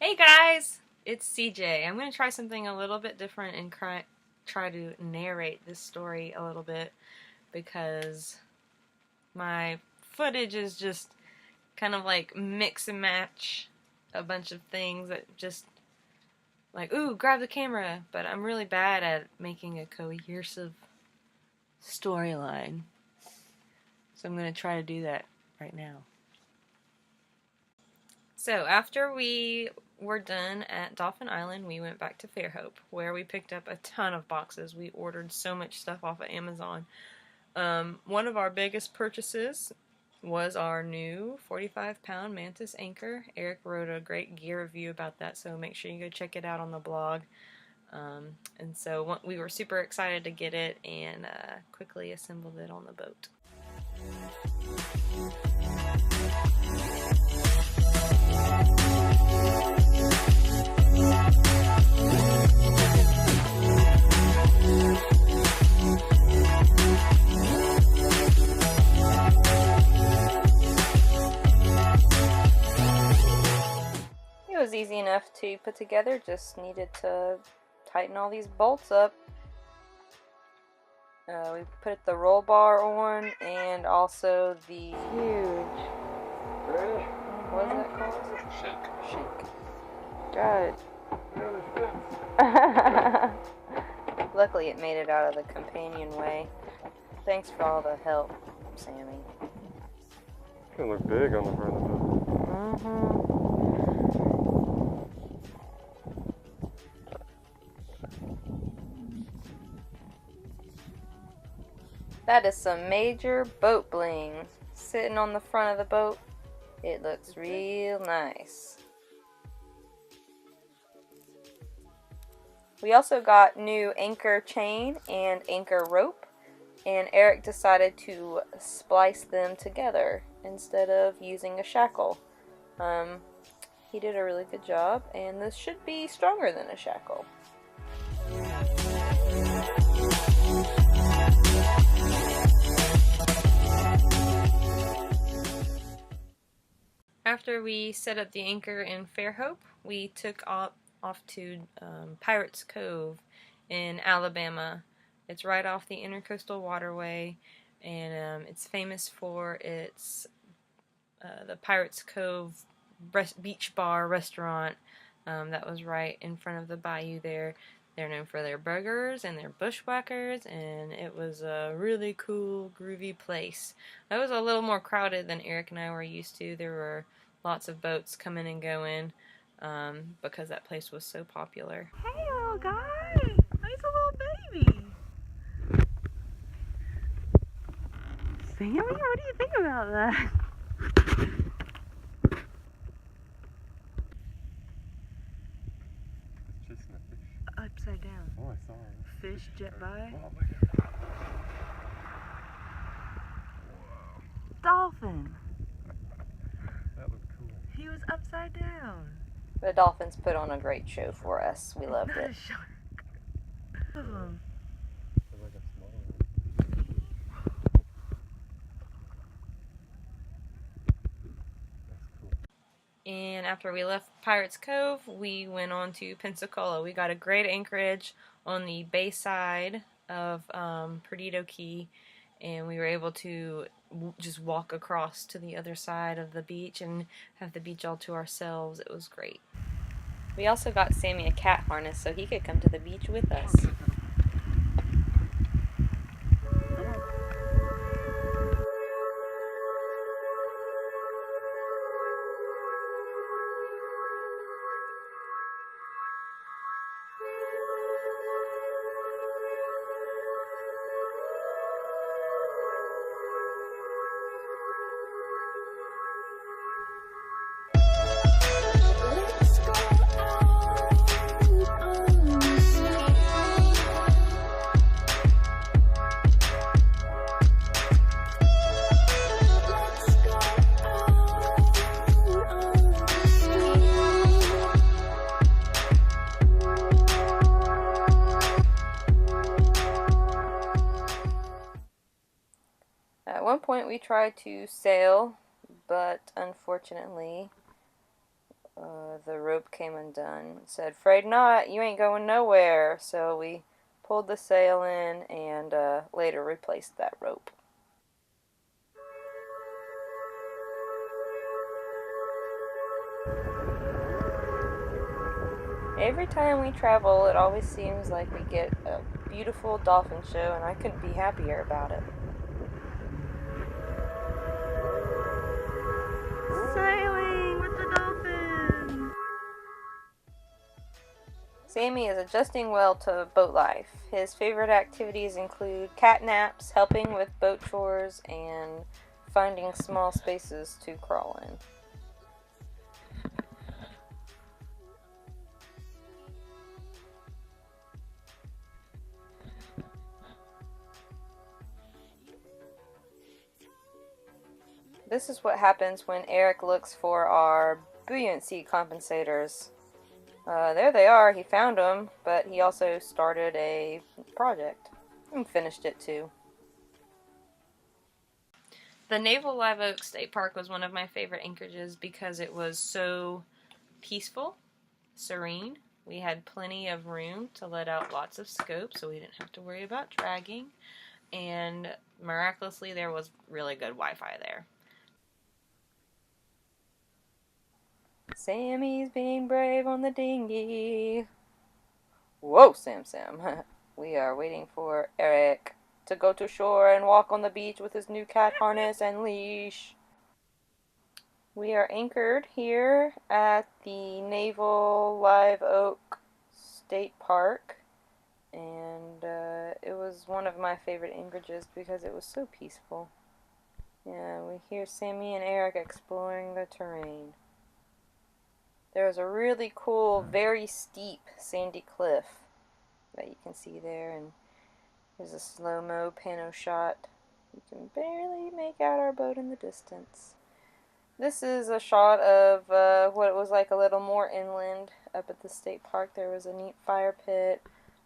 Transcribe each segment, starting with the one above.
Hey guys, it's CJ. I'm going to try something a little bit different and try to narrate this story a little bit because my footage is just kind of like mix and match a bunch of things that just like, ooh, grab the camera, but I'm really bad at making a cohesive storyline. So I'm going to try to do that right now. So after we were done at Dolphin Island, we went back to Fairhope, where we picked up a ton of boxes. We ordered so much stuff off of Amazon. One of our biggest purchases was our new 45-pound Mantis anchor. Eric wrote a great gear review about that, so make sure you go check it out on the blog. And so we were super excited to get it and quickly assembled it on the boat. It was easy enough to put together, just needed to tighten all these bolts up. We put the roll bar on and also the huge, what is that called? Shank. Got it. Luckily it made it out of the companionway. Thanks for all the help, Sammy. It's gonna look big on the front of the boat. That is some major boat bling sitting on the front of the boat. It looks real nice. We also got new anchor chain and anchor rope, and Eric decided to splice them together instead of using a shackle. He did a really good job, and this should be stronger than a shackle. After we set up the anchor in Fairhope, we took off to Pirates Cove in Alabama. It's right off the Intercoastal Waterway, and it's famous for its the Pirates Cove beach bar restaurant that was right in front of the bayou there. They're known for their burgers and their bushwhackers, and it was a really cool, groovy place. It was a little more crowded than Eric and I were used to. There were lots of boats coming and going because that place was so popular. Hey, little guy! He's a little baby! Sammy, what do you think about that? Upside down. Oh, I saw it. Fish jet by. Oh, look at that. Dolphin. That was cool. He was upside down. The dolphins put on a great show for us. We loved it. It's like a small one. That's cool. And after we left Pirates Cove, we went on to Pensacola. We got a great anchorage on the bay side of Perdido Key, and we were able to just walk across to the other side of the beach and have the beach all to ourselves. It was great. We also got Sammy a cat harness so he could come to the beach with us. At one point we tried to sail, but unfortunately the rope came undone. It said, "Afraid not, you ain't going nowhere." So we pulled the sail in and later replaced that rope. Every time we travel, it always seems like we get a beautiful dolphin show, and I couldn't be happier about it. Sailing with the dolphins! Sammy is adjusting well to boat life. His favorite activities include cat naps, helping with boat chores, and finding small spaces to crawl in. This is what happens when Eric looks for our buoyancy compensators. There they are, he found them, but he also started a project and finished it too. The Naval Live Oak State Park was one of my favorite anchorages because it was so peaceful, serene. We had plenty of room to let out lots of scope so we didn't have to worry about dragging, and miraculously there was really good Wi-Fi there. Sammy's being brave on the dinghy. Whoa, Sam. We are waiting for Eric to go to shore and walk on the beach with his new cat harness and leash. We are anchored here at the Naval Live Oak State Park, and it was one of my favorite anchorages because it was so peaceful. Yeah, we hear Sammy and Eric exploring the terrain. There's a really cool, very steep sandy cliff that you can see there, and there's a slow-mo pano shot. You can barely make out our boat in the distance. This is a shot of what it was like a little more inland up at the state park. There was a neat fire pit,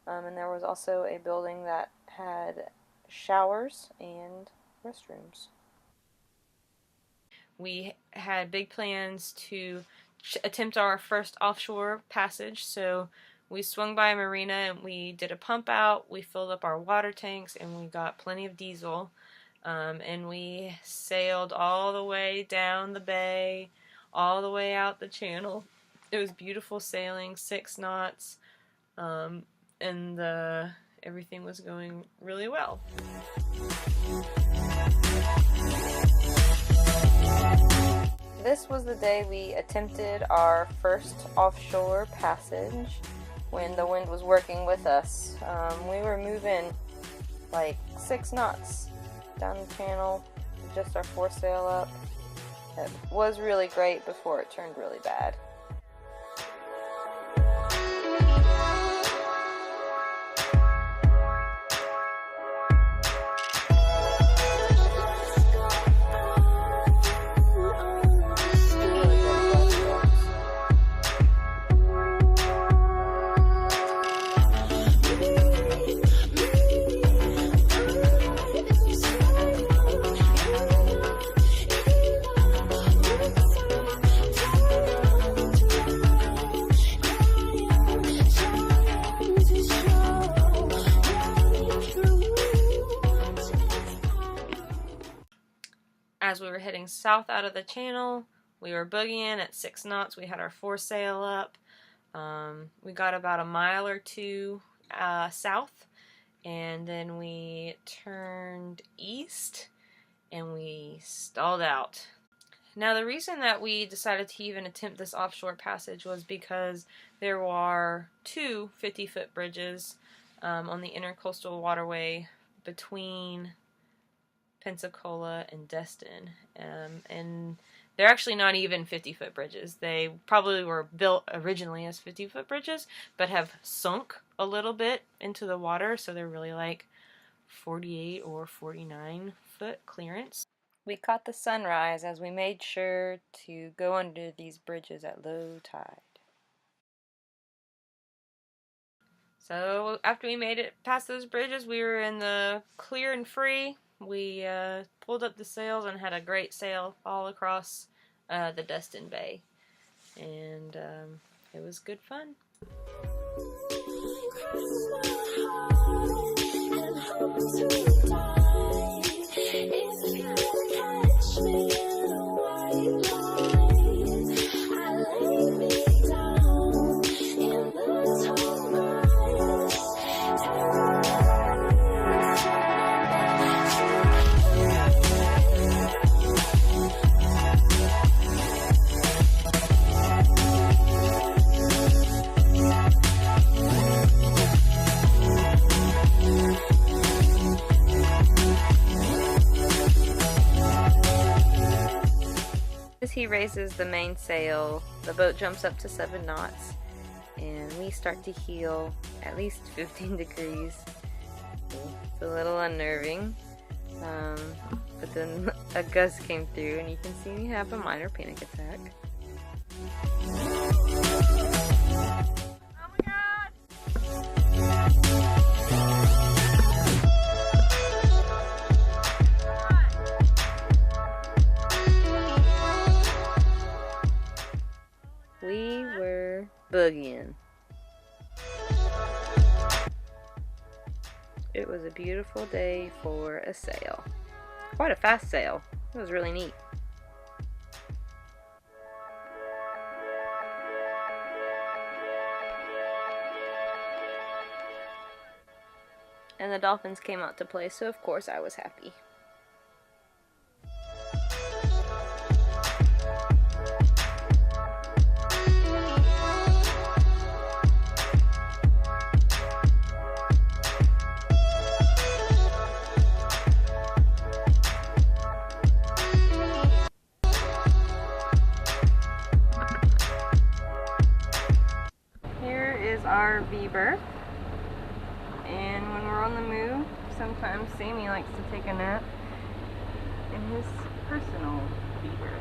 and there was also a building that had showers and restrooms. We had big plans to attempt our first offshore passage, so we swung by a marina and we did a pump out, we filled up our water tanks, and we got plenty of diesel, and we sailed all the way down the bay, all the way out the channel. It was beautiful sailing, 6 knots, and everything was going really well. This was the day we attempted our first offshore passage when the wind was working with us. We were moving like 6 knots down the channel, just our foresail up. It was really great before it turned really bad. As we were heading south out of the channel, we were boogieing at 6 knots. We had our foresail up. We got about a mile or two south, and then we turned east and we stalled out. Now, the reason that we decided to even attempt this offshore passage was because there were 2 50-foot bridges on the intercoastal waterway between Pensacola and Destin, and they're actually not even 50-foot bridges. They probably were built originally as 50-foot bridges, but have sunk a little bit into the water, so they're really like 48 or 49-foot clearance. We caught the sunrise as we made sure to go under these bridges at low tide. So after we made it past those bridges, we were in the clear and free. We pulled up the sails and had a great sail all across the Destin Bay. and it was good fun. As he raises the mainsail, the boat jumps up to 7 knots, and we start to heel at least 15 degrees. It's a little unnerving, but then a gust came through, and you can see me have a minor panic attack. Oh my God! We were boogieing. It was a beautiful day for a sail. Quite a fast sail. It was really neat. And the dolphins came out to play, so of course I was happy. Our V-berth, and when we're on the move, sometimes Sammy likes to take a nap in his personal V-berth.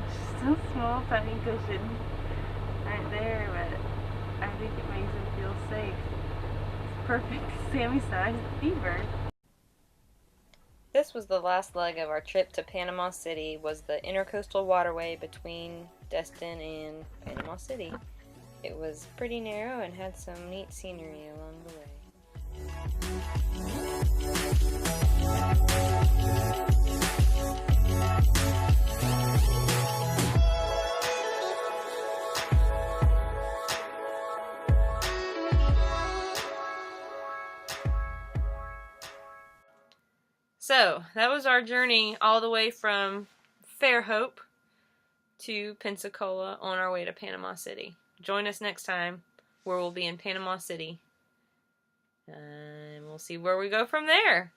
It's just a small tiny cushion right there, but I think it makes him feel safe. It's perfect Sammy-sized V-berth. This was the last leg of our trip to Panama City, was the intercoastal waterway between Destin and Panama City. It was pretty narrow and had some neat scenery along the way. So, that was our journey all the way from Fairhope to Pensacola on our way to Panama City. Join us next time, where we'll be in Panama City, and we'll see where we go from there.